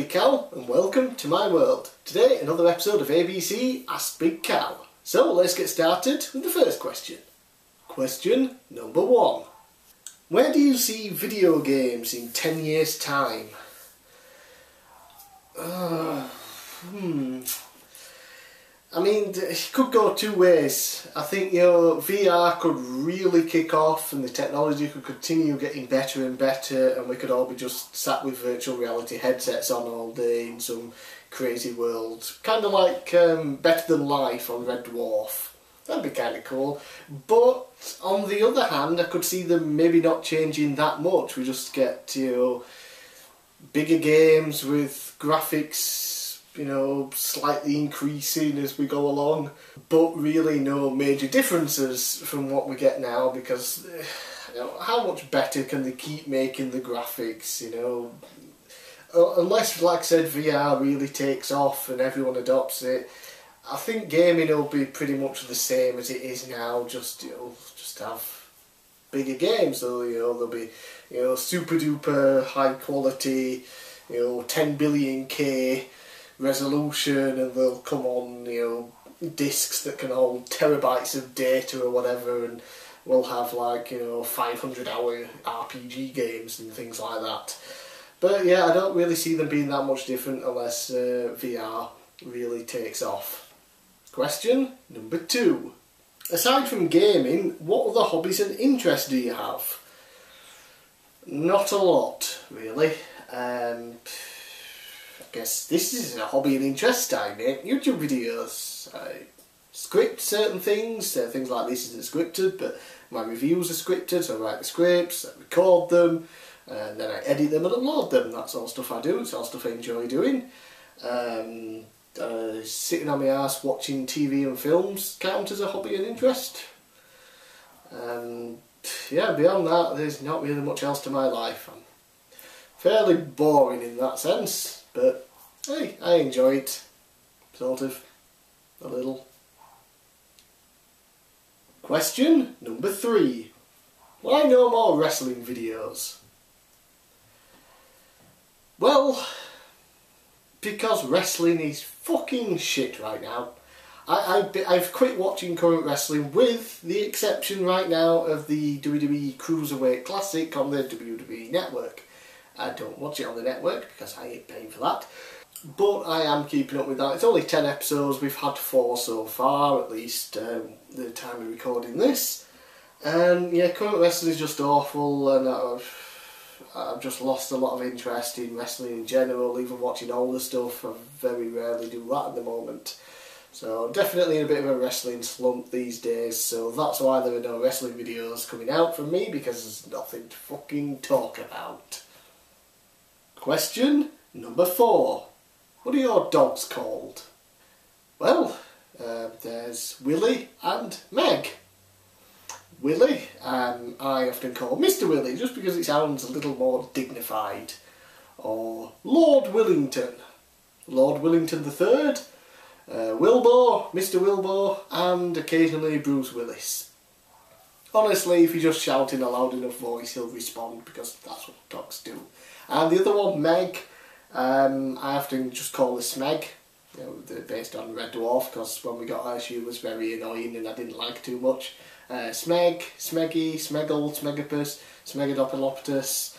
Big Cal and welcome to my world. Today another episode of ABC Ask Big Cal. So let's get started with the first question. Question number 1. Where do you see video games in 10 years time? I mean, it could go two ways. I think, VR could really kick off and the technology could continue getting better and better, and we could all be just sat with virtual reality headsets on all day in some crazy world. Kind of like Better Than Life on Red Dwarf. That'd be kind of cool. But on the other hand, I could see them maybe not changing that much. We just get, bigger games with graphics, slightly increasing as we go along, but really no major differences from what we get now, because how much better can they keep making the graphics, unless, like I said, VR really takes off and everyone adopts it. I think gaming will be pretty much the same as it is now, just have bigger games. So there'll be super duper high quality, 10 billion K resolution, and they'll come on discs that can hold terabytes of data or whatever, and we'll have like 500-hour RPG games and things like that. But yeah, I don't really see them being that much different unless VR really takes off. Question number 2. Aside from gaming, what other hobbies and interests do you have? Not a lot, really. I guess this is a hobby and interest. I make YouTube videos. I script certain things. Things like this isn't scripted, but my reviews are scripted, so I write the scripts, I record them, and then I edit them and upload them. That's all stuff I do. It's all stuff I enjoy doing. Sitting on my arse watching TV and films count as a hobby and interest. Yeah, beyond that, there's not really much else to my life. I'm fairly boring in that sense, but hey, I enjoy it, sort of, a little. Question number 3. Why no more wrestling videos? Well, because wrestling is fucking shit right now. I've quit watching current wrestling, with the exception right now of the WWE Cruiserweight Classic on the WWE Network. I don't watch it on the network because I ain't paying for that. But I am keeping up with that. It's only 10 episodes. We've had 4 so far, at least the time of recording this. And yeah, current wrestling is just awful, and I've just lost a lot of interest in wrestling in general, even watching older stuff. I very rarely do that at the moment. So definitely in a bit of a wrestling slump these days, so that's why there are no wrestling videos coming out from me, because there's nothing to fucking talk about. Question number 4. What are your dogs called? Well, there's Willie and Meg. Willie, I often call Mr. Willie, just because it sounds a little more dignified. Or Lord Willington. Lord Willington III, Wilbur, Mr. Wilbur, and occasionally Bruce Willis. Honestly, if you just shout in a loud enough voice, he'll respond, because that's what dogs do. And the other one, Meg, I often just call her Smeg. They're based on Red Dwarf, because when we got her she was very annoying and I didn't like too much. Smeg, Smeggy, Smeggle, Smegopus, Smegadopiloptus,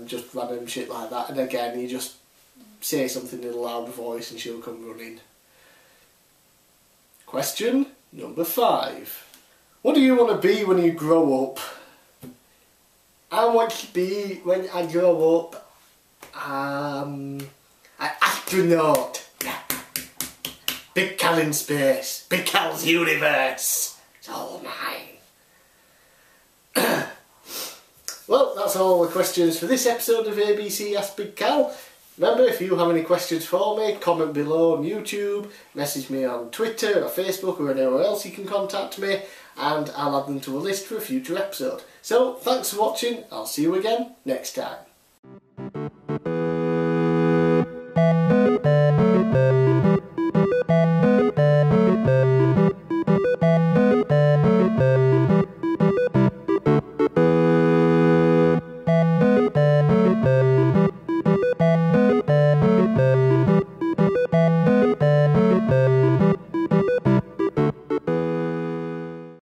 just random shit like that. And again, you just say something in a loud voice and she'll come running. Question number 5. What do you want to be when you grow up? I want to be, when I grow up, an astronaut. Big Cal in space. Big Cal's universe. It's all mine. Well, that's all the questions for this episode of ABC Ask Big Cal. Remember, if you have any questions for me, comment below on YouTube, message me on Twitter or Facebook or anywhere else you can contact me, and I'll add them to a list for a future episode. So, thanks for watching. I'll see you again next time.